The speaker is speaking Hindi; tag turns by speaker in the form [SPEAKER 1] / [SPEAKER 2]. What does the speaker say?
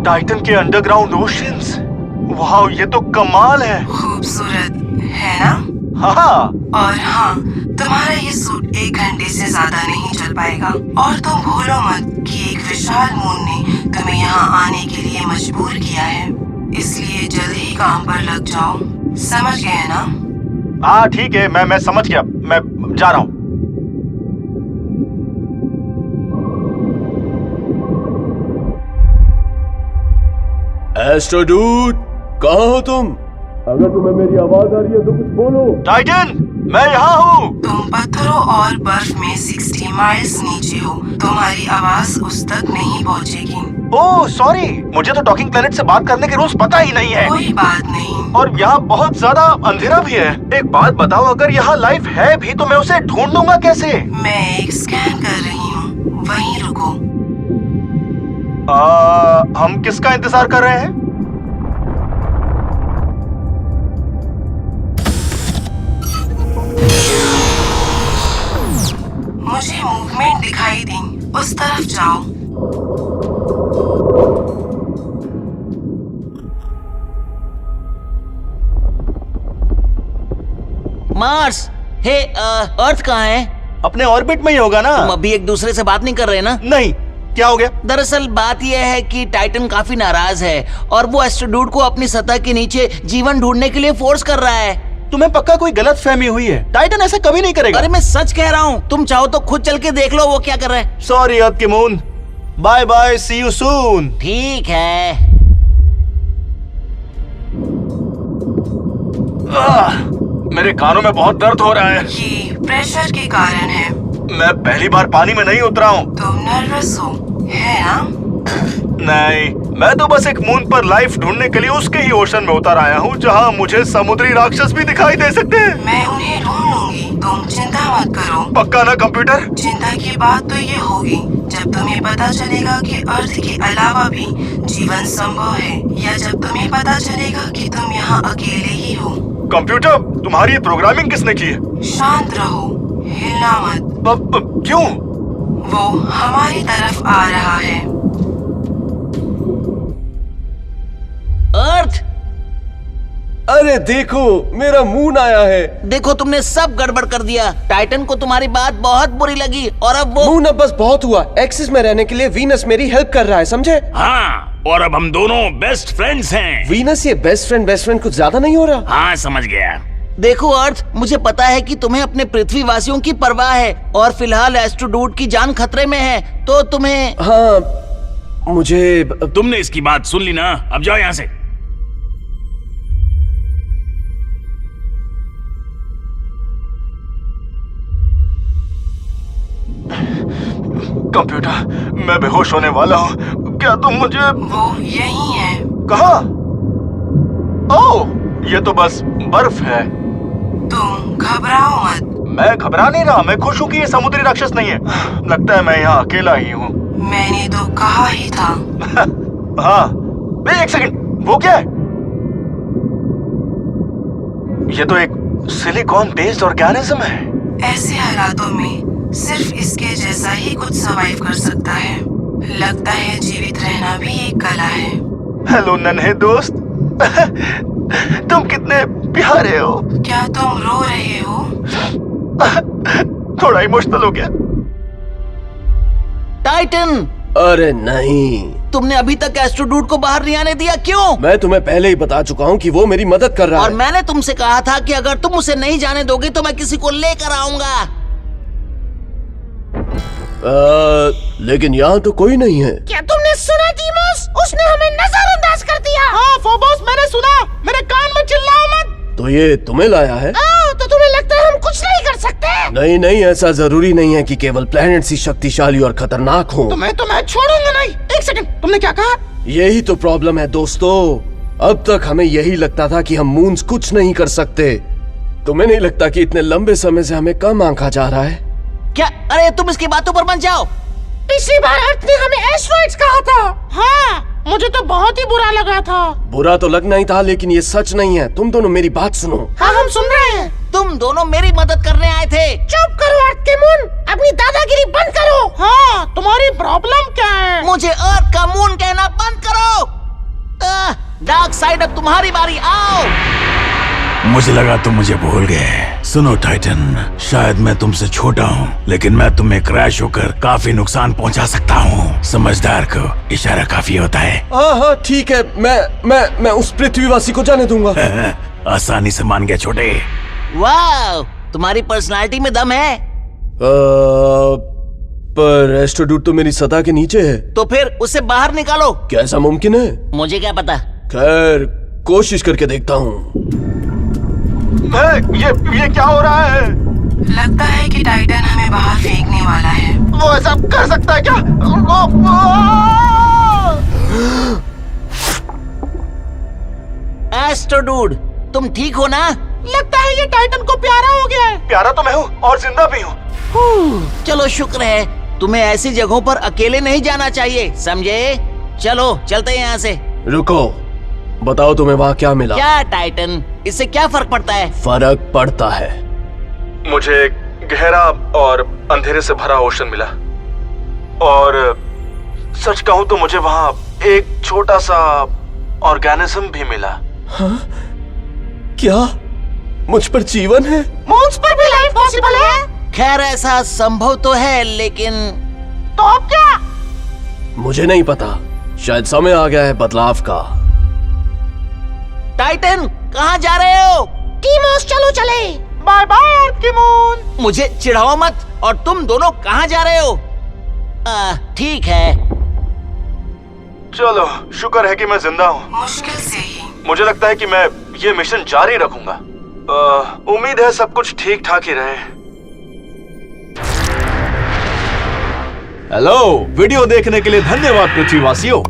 [SPEAKER 1] टाइटन के अंडरग्राउंड ओशियंस। वाह, ये तो कमाल है।
[SPEAKER 2] खूबसूरत है ना?
[SPEAKER 1] हाँ।
[SPEAKER 2] और हाँ, तुम्हारा ये सूट 1 घंटे से ज्यादा नहीं चल पाएगा। और तुम भूलो मत कि एक विशाल मून ने तुम्हें यहाँ आने के लिए मजबूर किया है। इसलिए जल्द ही काम पर लग जाओ। समझ गए ना?
[SPEAKER 1] हाँ ठीक है, मैं समझ गया। मैं जा रहा हूँ।
[SPEAKER 3] एस्ट्रो डूड, कहाँ हो तुम? अगर तुम्हें मेरी आवाज आ रही है तो कुछ बोलो।
[SPEAKER 1] टाइटन, मैं यहाँ हूँ।
[SPEAKER 2] तुम पत्थरों और बर्फ में 60 माइल्स नीचे हो। तुम्हारी आवाज उस तक नहीं पहुँचेगी।
[SPEAKER 1] ओह सॉरी, मुझे तो टॉकिंग प्लेनेट से बात करने के रूल्स पता ही नहीं है।
[SPEAKER 2] कोई बात नहीं।
[SPEAKER 1] और यहाँ बहुत ज्यादा अंधेरा भी है। एक बात बताओ, अगर यहाँ लाइफ है भी तो मैं उसे ढूंढ लूंगा कैसे?
[SPEAKER 2] मैं एक स्कैन कर रही हूँ, वहीं रुको।
[SPEAKER 1] हम किसका इंतजार कर रहे हैं?
[SPEAKER 2] मुझे मूवमेंट दिखाई दी, उस तरफ जाओ।
[SPEAKER 4] मार्स, हे अर्थ कहाँ है?
[SPEAKER 1] अपने ऑर्बिट में ही होगा ना।
[SPEAKER 4] तुम अभी एक दूसरे से बात नहीं कर रहे ना?
[SPEAKER 1] नहीं, क्या हो गया?
[SPEAKER 4] दरअसल बात यह है कि टाइटन काफी नाराज है और वो एस्ट्रोडूड को अपनी सतह के नीचे जीवन ढूंढने के लिए फोर्स कर रहा है।
[SPEAKER 1] तुम्हें पक्का कोई गलत फहमी हुई है। टाइटन ऐसा कभी नहीं करेगा।
[SPEAKER 4] अरे मैं सच कह रहा हूँ, तुम चाहो तो खुद चल के देख लो वो क्या कर रहा है।
[SPEAKER 1] सॉरी अर्थ के moon, bye bye, see you soon.
[SPEAKER 4] ठीक है।
[SPEAKER 1] मेरे कानों में बहुत दर्द हो रहा है।
[SPEAKER 2] ये प्रेशर के कारण है।
[SPEAKER 1] मैं पहली बार पानी में नहीं उतरा हूँ।
[SPEAKER 2] तुम नर्वस हो, है ना?
[SPEAKER 1] नहीं, मैं तो बस एक मून पर लाइफ ढूंढने के लिए उसके ही ओशन में उतर आया हूँ जहाँ मुझे समुद्री राक्षस भी दिखाई दे सकते हैं।
[SPEAKER 2] मैं उन्हें ढूंढ लूंगी, तुम चिंता मत करो।
[SPEAKER 1] पक्का ना कंप्यूटर?
[SPEAKER 2] चिंता की बात तो ये होगी जब तुम्हें पता चलेगा कि अर्थ के अलावा भी जीवन संभव है, या जब तुम्हें पता चलेगा कि तुम यहाँ अकेले ही हो।
[SPEAKER 1] कंप्यूटर, तुम्हारी प्रोग्रामिंग किसने की है?
[SPEAKER 2] शांत रहो, हिलना मत।
[SPEAKER 1] क्यों?
[SPEAKER 2] वो हमारी तरफ आ रहा है।
[SPEAKER 4] अर्थ,
[SPEAKER 3] अरे देखो, मेरा मून आया है।
[SPEAKER 4] देखो तुमने सब गड़बड़ कर दिया। टाइटन को तुम्हारी बात बहुत बुरी लगी और अब वो
[SPEAKER 3] मून अब बस बहुत हुआ। एक्सिस में रहने के लिए वीनस मेरी हेल्प कर रहा है, समझे?
[SPEAKER 5] हाँ, और अब हम दोनों बेस्ट फ्रेंड्स हैं।
[SPEAKER 3] वीनस ये बेस्ट फ्रेंड कुछ ज्यादा नहीं हो रहा?
[SPEAKER 5] हाँ समझ गया।
[SPEAKER 4] देखो अर्थ, मुझे पता है कि तुम्हें अपने पृथ्वी वासियों की परवाह है और फिलहाल एस्ट्रोडूड की जान खतरे में है, तो तुम्हें।
[SPEAKER 3] हाँ, मुझे।
[SPEAKER 5] तुमने इसकी बात सुन ली ना, अब जाओ यहाँ से।
[SPEAKER 1] कंप्यूटर, मैं बेहोश होने वाला हूँ। क्या तुम मुझे?
[SPEAKER 2] वो यही है।
[SPEAKER 1] कहाँ? ओह, ये तो बस बर्फ है।
[SPEAKER 2] तुम घबराओ मत। मैं
[SPEAKER 1] घबरा नहीं रहा, मैं खुश हूँ कि ये समुद्री राक्षस नहीं है। लगता है मैं यहाँ अकेला ही हूँ।
[SPEAKER 2] मैंने तो कहा ही था।
[SPEAKER 1] हाँ, एक सेकंड, वो क्या है? ये तो एक सिलिकॉन बेस्ड ऑर्गेनिज्म है।
[SPEAKER 2] ऐसे हालातों में सिर्फ इसके जैसा ही कुछ सर्वाइव कर सकता है। लगता है जीवित रहना भी एक कला है।
[SPEAKER 1] हेलो नन्हे दोस्त। तुम कितने प्यारे हो।
[SPEAKER 2] क्या तुम रो रहे हो?
[SPEAKER 1] थोड़ा इमोशनल हो गया।
[SPEAKER 4] टाइटन,
[SPEAKER 3] अरे नहीं,
[SPEAKER 4] तुमने अभी तक एस्ट्रोडूड को बाहर नहीं आने दिया, क्यों?
[SPEAKER 3] मैं तुम्हें पहले ही बता चुका हूँ कि वो मेरी मदद कर रहा
[SPEAKER 4] और
[SPEAKER 3] है।
[SPEAKER 4] मैंने तुमसे कहा था कि अगर तुम उसे नहीं जाने दोगे तो मैं किसी को लेकर आऊंगा।
[SPEAKER 3] लेकिन यहाँ तो कोई नहीं है।
[SPEAKER 6] क्या तुमने सुना डीमोस? उसने हमें नजरअंदाज कर दिया। हाँ फोबोस, मैंने सुना। मेरे कान में चिल्लाओ मत।
[SPEAKER 3] तो ये तुम्हें लाया है?
[SPEAKER 6] तो तुम्हें लगता है हम कुछ नहीं कर सकते?
[SPEAKER 3] नहीं नहीं, ऐसा जरूरी नहीं है कि केवल प्लैनेट्स ही शक्तिशाली और खतरनाक हो।
[SPEAKER 6] तो मैं छोड़ूंगा नहीं। एक सेकंड, तुमने क्या कहा?
[SPEAKER 3] यही तो प्रॉब्लम है दोस्तों। अब तक हमें यही लगता था कि हम मून्स कुछ नहीं कर सकते। तुम्हें नहीं लगता कि इतने लंबे समय से हमें कम आंका जा रहा है?
[SPEAKER 4] क्या? अरे तुम इसकी बातों पर मत जाओ।
[SPEAKER 6] पिछली बार अर्थ ने हमें एस्ट्रॉइड्स कहा था। हाँ, मुझे तो बहुत ही बुरा लगा था।
[SPEAKER 3] बुरा तो लगना ही था, लेकिन ये सच नहीं है। तुम दोनों मेरी बात सुनो।
[SPEAKER 6] हाँ, हम सुन रहे हैं।
[SPEAKER 4] तुम दोनों मेरी मदद करने आए थे।
[SPEAKER 6] चुप करो अर्थ के मून, अपनी दादागिरी बंद करो। हाँ, तुम्हारी प्रॉब्लम क्या है?
[SPEAKER 4] मुझे अर्थ का मून कहना बंद करो। डार्क साइड, अब तुम्हारी बारी, आओ।
[SPEAKER 5] मुझे लगा तुम मुझे भूल गए। सुनो टाइटन, शायद मैं तुमसे छोटा हूँ, लेकिन मैं तुम्हें क्रैश होकर काफी नुकसान पहुँचा सकता हूँ। समझदार को इशारा काफी होता है।
[SPEAKER 3] हाँ ठीक है, मैं उस पृथ्वीवासी को जाने दूंगा।
[SPEAKER 5] आसानी से मान गया छोटे।
[SPEAKER 4] वाह, तुम्हारी पर्सनालिटी में दम है।
[SPEAKER 3] पर एस्ट्रोडूड तो मेरी सतह के नीचे है।
[SPEAKER 4] तो फिर उसे बाहर निकालो।
[SPEAKER 3] कैसा मुमकिन है?
[SPEAKER 4] मुझे क्या पता।
[SPEAKER 3] खैर, कोशिश करके देखता हूँ।
[SPEAKER 1] ये क्या हो रहा है?
[SPEAKER 2] लगता है कि टाइटन हमें बाहर फेंकने वाला है।
[SPEAKER 1] वो ऐसा कर सकता है क्या?
[SPEAKER 4] एस्ट्रोडूड, तुम ठीक हो ना?
[SPEAKER 6] लगता है ये टाइटन को प्यारा हो गया है।
[SPEAKER 1] प्यारा तो मैं हूँ और जिंदा भी हूँ।
[SPEAKER 4] चलो शुक्र है। तुम्हें ऐसी जगहों पर अकेले नहीं जाना चाहिए, समझे? चलो चलते हैं यहाँ से।
[SPEAKER 3] रुको, बताओ तुम्हें वहाँ क्या मिला?
[SPEAKER 4] क्या टाइटन, इससे क्या फर्क पड़ता है?
[SPEAKER 3] फर्क पड़ता है।
[SPEAKER 1] मुझे गहरा और अंधेरे से भरा ओशन मिला, और सच कहूँ तो मुझे वहाँ एक छोटा सा ऑर्गेनिज्म भी मिला।
[SPEAKER 3] हाँ? क्या मुझ पर जीवन है?
[SPEAKER 6] मून्स पर भी लाइफ पॉसिबल है?
[SPEAKER 4] खैर ऐसा संभव तो है, लेकिन
[SPEAKER 6] तो अब क्या?
[SPEAKER 3] मुझे नहीं पता, शायद समय आ गया है बदलाव का।
[SPEAKER 4] टाइटन, कहाँ जा रहे हो?
[SPEAKER 6] टीमोस, चलो चले। बाय बाय अर्थ की मून।
[SPEAKER 4] मुझे चिढ़ाओ मत। और तुम दोनों कहाँ जा रहे हो? ठीक है।
[SPEAKER 1] चलो, शुक्र है कि मैं जिंदा हूँ।
[SPEAKER 2] मुश्किल से ही।
[SPEAKER 1] मुझे लगता है कि मैं ये मिशन जारी रखूंगा। उम्मीद है सब कुछ ठीक ठाक ही रहे।
[SPEAKER 3] हेलो, वीडियो देखने के लिए धन्यवाद पृथ्वीवासियों।